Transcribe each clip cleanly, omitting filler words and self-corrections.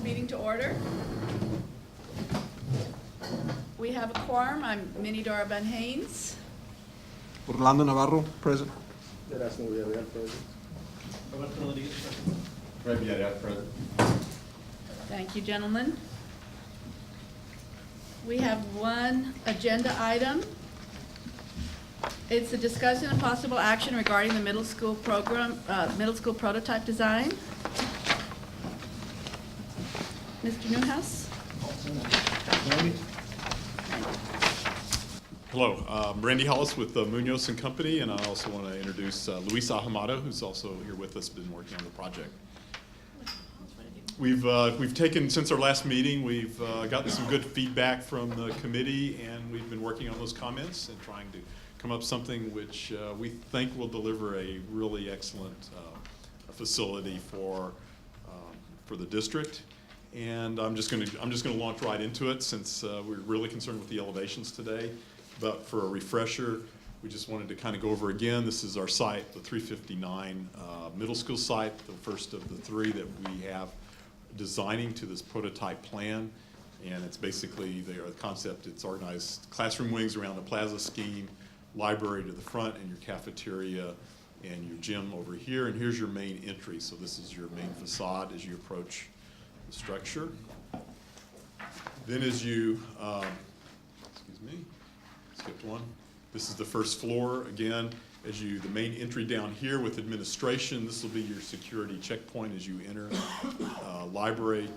this meeting to order. We have a quorum. I'm Minnie Darabun Haynes. Orlando Navarro, present. Erasmo Villarreal, present. Fred Villarreal, present. Thank you, gentlemen. We have one agenda item. It's a discussion and possible action regarding the middle school program, middle school prototype design. Mr. Newhouse? Hello, I'm Randy Hollis with Munoz and Company, and I also want to introduce Luis Ahumado, who's also here with us, been working on the project. We've taken, since our last meeting, we've gotten some good feedback from the committee, and we've been working on those comments and trying to come up with something which we think will deliver a really excellent facility for the district. And I'm just going to launch right into it, since we're really concerned with the elevations today. But for a refresher, we just wanted to kind of go over again. This is our site, the 359 middle school site, the first of the three that we have designing to this prototype plan. And it's basically the concept, it's organized classroom wings around a plaza scheme, library to the front, and your cafeteria and your gym over here. And here's your main entry. So this is your main facade as you approach the structure. Then as you, excuse me, skipped one. This is the first floor. Again, as you, the main entry down here with administration, this will be your security checkpoint as you enter. Library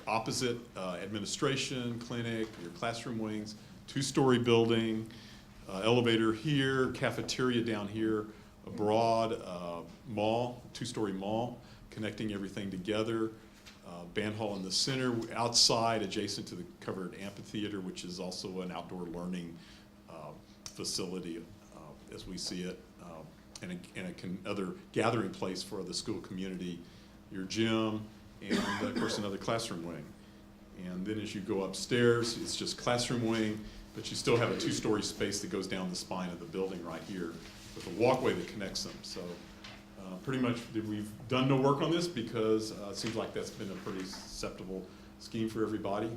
opposite, administration, clinic, your classroom wings, two-story building, elevator here, cafeteria down here, a broad mall, two-story mall, connecting everything together. Band hall in the center, outside adjacent to the covered amphitheater, which is also an outdoor learning facility as we see it, and other gathering place for the school community, your gym, and of course another classroom wing. And then as you go upstairs, it's just classroom wing, but you still have a two-story space that goes down the spine of the building right here with a walkway that connects them. So pretty much we've done no work on this because it seems like that's been a pretty acceptable scheme for everybody.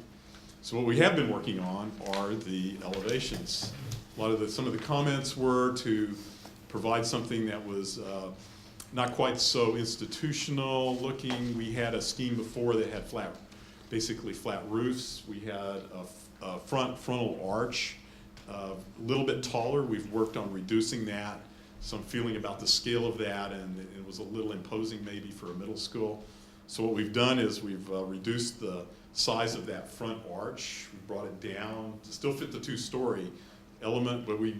So what we have been working on are the elevations. Some of the comments were to provide something that was not quite so institutional looking. We had a scheme before that had basically flat roofs. We had a frontal arch, a little bit taller. We've worked on reducing that. Some feeling about the scale of that, and it was a little imposing maybe for a middle school. So what we've done is we've reduced the size of that front arch. We brought it down to still fit the two-story element, but the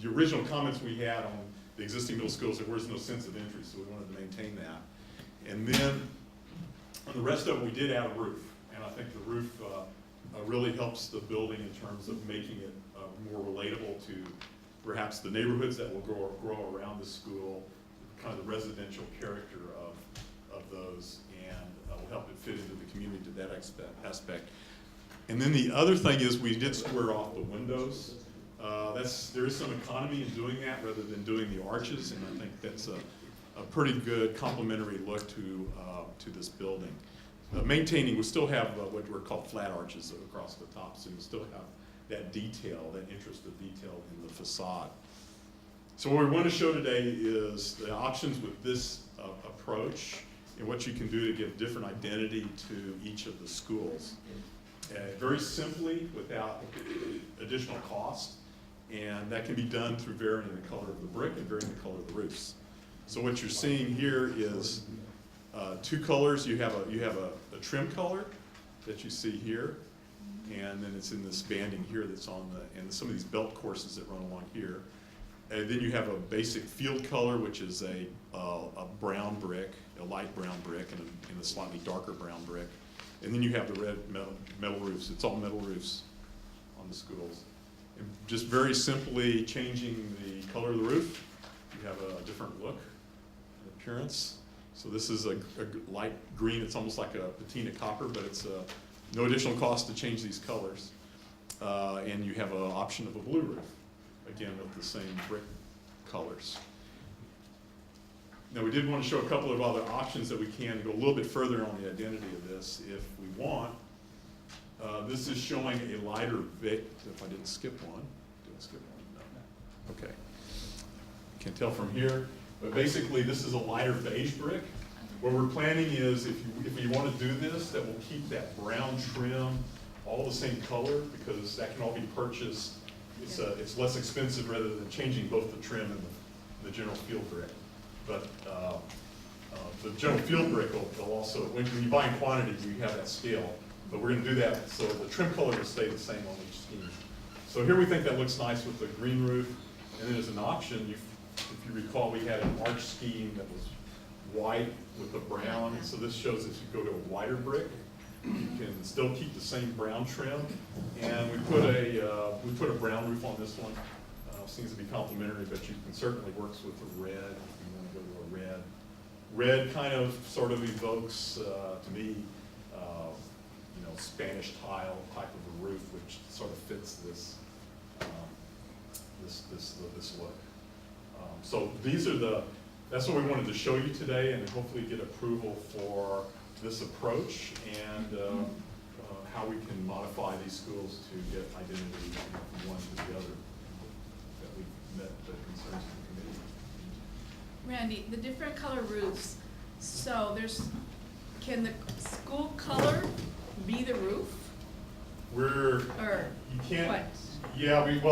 original comments we had on the existing middle schools, there was no sense of entry, so we wanted to maintain that. And then on the rest of it, we did add a roof, and I think the roof really helps the building in terms of making it more relatable to perhaps the neighborhoods that will grow around the school, kind of the residential character of those, and will help it fit into the community to that aspect. And then the other thing is we did square off the windows. There is some economy in doing that rather than doing the arches, and I think that's a pretty good complementary look to this building. Maintaining, we still have what were called flat arches across the top, so we still have that detail, that interest of detail in the facade. So what we want to show today is the options with this approach and what you can do to give different identity to each of the schools. Very simply, without additional cost, and that can be done through varying the color of the brick and varying the color of the roofs. So what you're seeing here is two colors. You have a trim color that you see here, and then it's in this banding here that's on and some of these belt courses that run along here. And then you have a basic field color, which is a brown brick, a light brown brick, and a slightly darker brown brick. And then you have the red metal roofs. It's all metal roofs on the schools. And just very simply changing the color of the roof, you have a different look, appearance. So this is a light green. It's almost like a patina copper, but it's no additional cost to change these colors. And you have an option of a blue roof, again with the same brick colors. Now, we did want to show a couple of other options that we can go a little bit further on the identity of this if we want. This is showing a lighter Vic, if I didn't skip one. Did I skip one? No. Okay. Can't tell from here, but basically this is a lighter beige brick. What we're planning is if you want to do this, that we'll keep that brown trim all the same color because that can all be purchased. It's less expensive rather than changing both the trim and the general field brick. But the general field brick will also, when you buy in quantity, you have that scale. But we're going to do that so the trim color will stay the same on each scheme. So here we think that looks nice with the green roof. And then as an option, if you recall, we had an arch scheme that was white with the brown. And so this shows that you go to a whiter brick, you can still keep the same brown trim. And we put a brown roof on this one. Seems to be complementary, but you can certainly work with a red if you want to go to a red. Red kind of sort of evokes to me, Spanish tile type of a roof, which sort of fits this this look. So that's what we wanted to show you today, and hopefully get approval for this approach and how we can modify these schools to get identity from one to the other. That we've met the concerns of the committee. Randy, the different color roofs, so can the school color be the roof? You can't. What? Yeah, if.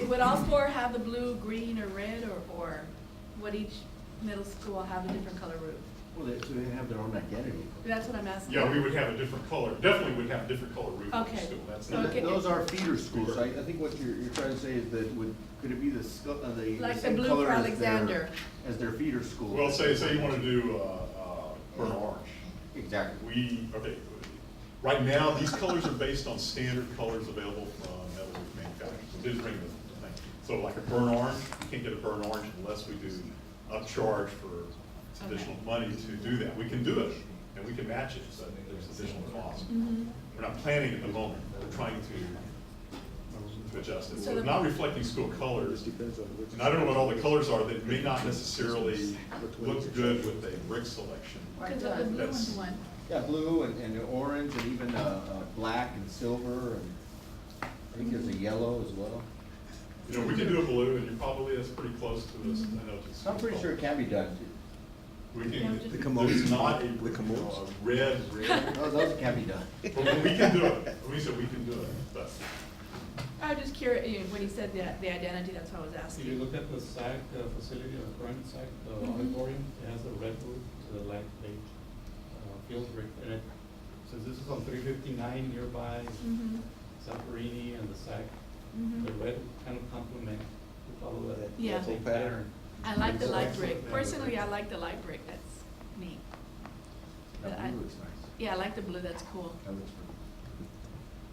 Would all four have the blue, green, or red, or would each middle school have a different color roof? Well, so they have their own identity. That's what I'm asking. Yeah, we would have a different color, definitely would have a different color roof in the Okay. school. That's So not. okay. Those are feeder schools, so I think what you're trying to say is that could it be the Like the same blue color for as Alexander. their feeder school? Well, say you want to do burnt orange. Exactly. Right now, these colors are based on standard colors available from metal roof manufacturers. We did bring the thing. So like a burnt orange, you can't get a burnt orange unless we do upcharge for additional money to do that. We can do it, and we can match it, but there's additional cost. We're not planning at the moment. We're trying to adjust it. So we're not reflecting school colors. And I don't know what all the colors are that may not necessarily look good with a brick selection. Because of the blue That's- one. Yeah, blue and orange and even black and silver and I think there's a yellow as well. We can do a blue, and you probably, that's pretty close to this. I know it's- I'm pretty sure it can be done. We can, The commodes. it's not a The commodes. a red. No, those can be done. But we can do it. We said we can do it, but. I was just curious, when he said the identity, that's what I was If you asking. look at the SAC facility, the current SAC, the Mhm. auditorium, it has a red roof to the light beige field brick in it. Since this is on 359 nearby, Mhm. Zamperini and the SAC, Mhm. the red kind of complement to follow that Yeah. same pattern. I like the It's light also- brick. Personally, I like the light brick. That's neat. But That I- blue looks nice. Yeah, I like the blue. That's cool. That looks pretty.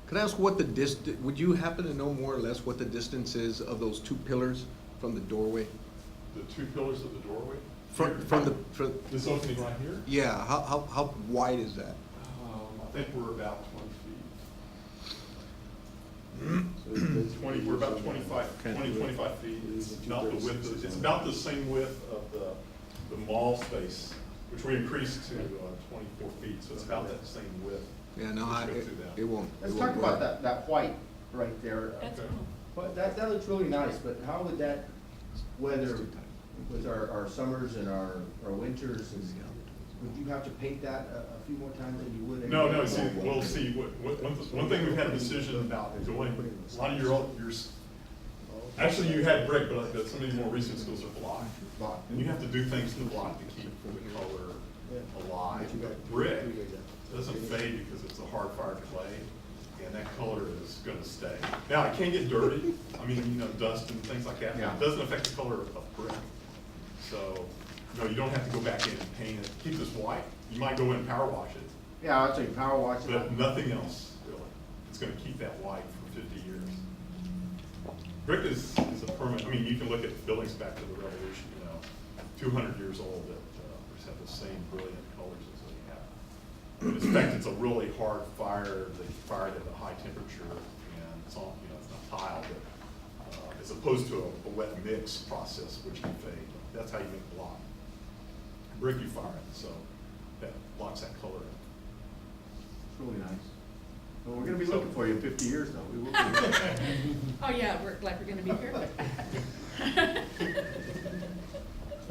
Could I ask what would you happen to know more or less what the distance is of those two pillars from the doorway? The two pillars of the doorway? From This opening right here? yeah, how wide is that? I think we're about 20 feet. We're about 25 feet. It's about the width, it's about the same width of the mall space, which we increased to 24 feet, so it's about that same width. Yeah, no, Let's go through that. it won't. Let's it talk won't about work. that white right there. That's Okay. cool. But that looks really nice, but how would that weather with our summers and our winters, and would you have to paint that a few more times than you would? No, see, we'll see, one thing we've had a decision about doing, a lot of yours, actually you had brick, but some of these more recent schools are block. And you have to do things to block to keep the color alive. But brick doesn't fade because it's a hard fired clay, and that color is gonna stay. Now, it can get dirty, dust and things like that, but Yeah. it doesn't affect the color of brick. So, no, you don't have to go back in and paint it. Keep this white. You might go in and power wash it, Yeah, I'd say power wash it. but nothing else, really. It's gonna keep that white for 50 years. Brick is a permanent, you can look at buildings back to the Revolution, 200 years old that just have the same brilliant colors as they have. In fact, it's a really hard fire. They fired at a high temperature, and it's not tile, but as opposed to a wet mix process, which can fade. That's how you make block. Brick you fire it, so that blocks that color in. It's really nice. Well, we're gonna be looking for you in 50 years though. We will be. Oh, yeah, we're gonna be here.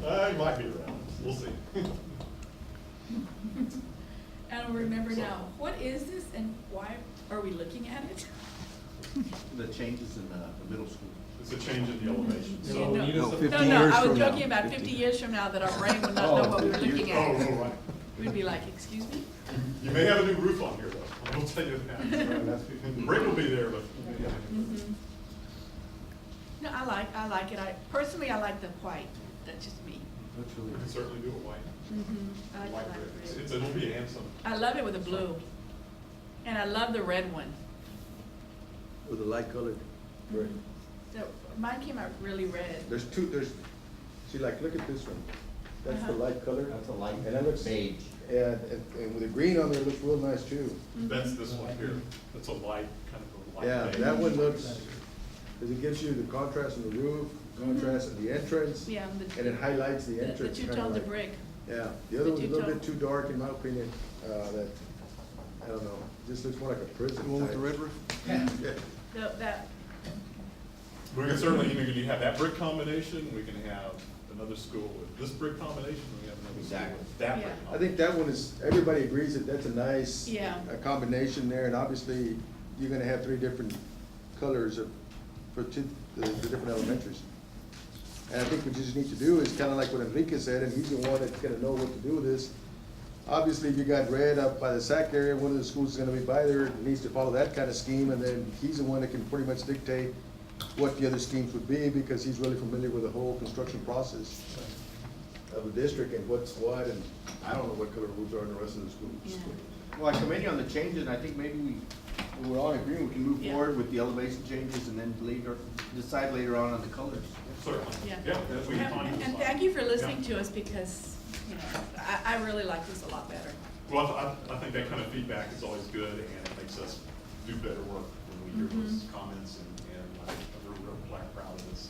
It might be around, we'll see. I don't remember now, what is this and why are we looking at it? The changes in the middle school. It's a change in the elevation. Yeah, So no. need us No, to- 50 No, years I was from now. joking about 50 years from now that our brain would not know what we were 50 looking Oh, at. right. We'd be like, excuse me? You may have a new roof on here though, I will tell you that. The brick will be there, but. Mhm. No, I like it. Personally, I like the white. That's just me. Looks We really can nice. certainly do it white. I like White the brick. light red. It'll be handsome. I love it with the blue. And I love the red one. With the light colored brick. So mine came out really red. There's see, like, look at this one. That's the Uh-huh. light color. That's a light And that looks, beige. and with the green on there, it looks real nice too. That's this one here. That's a light, kind of a light. Yeah, beige. that one looks, because it gives you the contrast in the roof, contrast in the entrance, Yeah, and it highlights the the entrance. two kinda tones of like- brick. Yeah, the other The one's a little two-tone. bit too dark in my opinion, that, I don't know, just looks more like a prison. The one with the type. red roof? Yeah. That, We can certainly, you have that brick combination, we can have another school with this brick combination, we have another school Exactly. with that brick. Yeah. I think that one is, everybody agrees that that's a nice. Yeah. A combination there, and obviously, you're gonna have three different colors for the different elementaries. And I think what you just need to do is kinda like what Enrique said, and he's the one that's gonna know what to do with this. Obviously, if you got red up by the SAC area, one of the schools is gonna be by there, needs to follow that kinda scheme, and then he's the one that can pretty much dictate what the other schemes would be, because he's really familiar with the whole construction process of the district and what's what, and I don't know what color roofs are in the rest of the schools. yeah. Well, I commend you on the changes, and I think maybe we're all in agreement, we can move Yeah. forward with the elevation changes and then later, decide later on the colors. Certainly, Yeah. yeah, that's what you find. And thank you for listening to us because, you know, I really like this a lot better. Well, I think that kind of feedback is always good, and it makes us do better work when we hear those comments, and we're real proud of this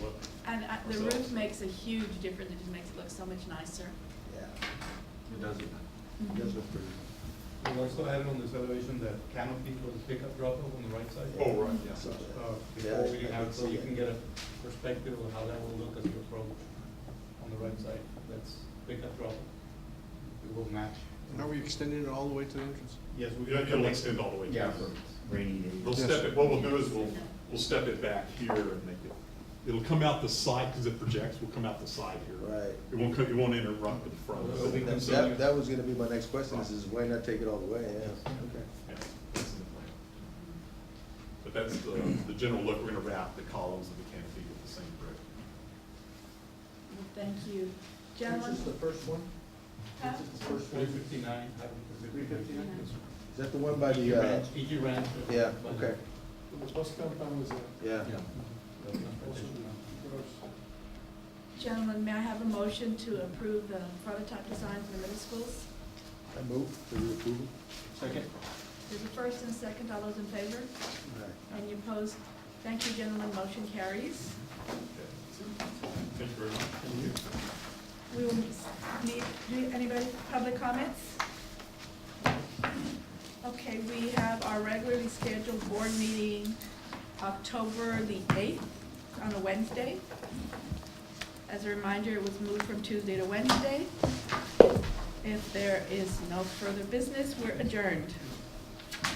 look. And the ourselves. roof makes a huge difference. It just makes it look so much nicer. Yeah, It does look nice. it does look pretty. We also added on this elevation that canopy for the pickup drop-off on the right side. Oh, right, yeah. Before we didn't have, so you can get a perspective of how that will look as you approach on the right side. That's pickup drop-off. It will match. And are we extending it all the way to the entrance? Yes, we. Yeah, it'll extend all the way Yeah, down. for rainy days. We'll step it, what we'll do is we'll step it back here and make it, it'll come out the side, because it projects, will come out the side here. Right. It won't interrupt the front. So we can- That was gonna be my next question, is why not take it all the way, yeah, okay. Yeah, that's in the plan. But that's the general look, we're gonna wrap the columns of the canopy with the same brick. Well, thank you. Gentlemen? This is the first one? Huh? This is the first Three one? fifty-nine. 359? Is that the one by the, EG Ranch. yeah, okay, Bus compound was that? yeah. Gentlemen, may I have a motion to approve the prototype design for the middle schools? I move for the approval. Second? There's a first and a second. All those in favor? Right. Any opposed? Thank you, gentlemen. Motion carries. Thank you very much. We will need anybody, public comments? Okay, we have our regularly scheduled board meeting October the 8th on a Wednesday. As a reminder, it was moved from Tuesday to Wednesday. If there is no further business, we're adjourned.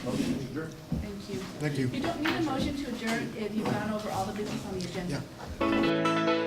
Motion to adjourn. Thank you. Thank you. You don't need a motion to adjourn if you've gone over all the business on the agenda. Yeah.